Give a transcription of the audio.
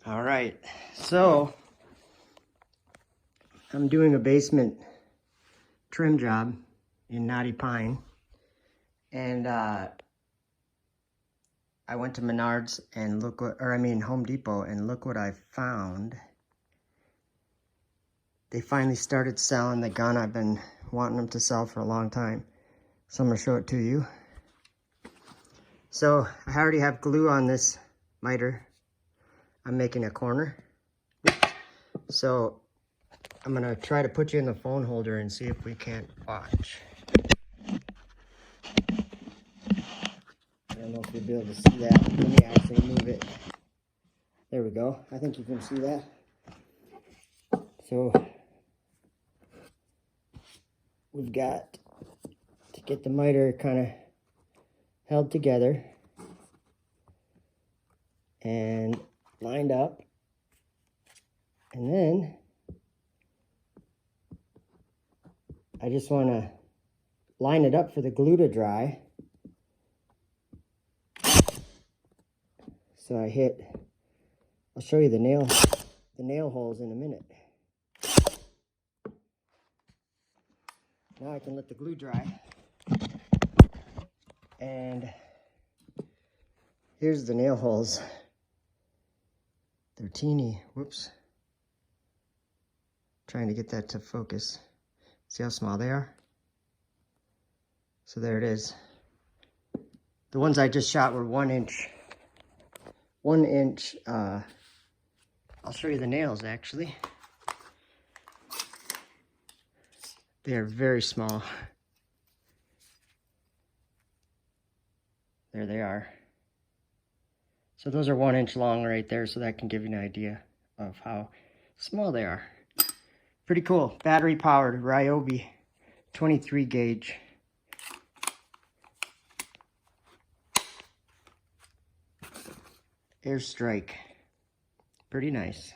All right, so I'm doing a basement trim job in Knotty Pine, and I went to Menards and Home Depot, and look what I found. They finally started selling the gun I've been wanting them to sell for a long time. So I'm gonna show it to you. So I already have glue on this miter. I'm making a corner. So I'm gonna try to put you in the phone holder and see if we can't watch. I don't know if you'll be able to see that. Let me actually move it. There we go. I think you can see that. So we've got to get the miter kind of held together and lined up. And then I just want to line it up for the glue to dry. So I'll show you the nail holes in a minute. Now I can let the glue dry. And here's the nail holes. They're teeny. Whoops. Trying to get that to focus. See how small they are? So there it is. The ones I just shot were 1 inch. 1 inch. I'll show you the nails actually. They are very small. There they are. So those are 1 inch long right there, so that can give you an idea of how small they are. Pretty cool. Battery powered Ryobi 23 gauge. Airstrike. Pretty nice.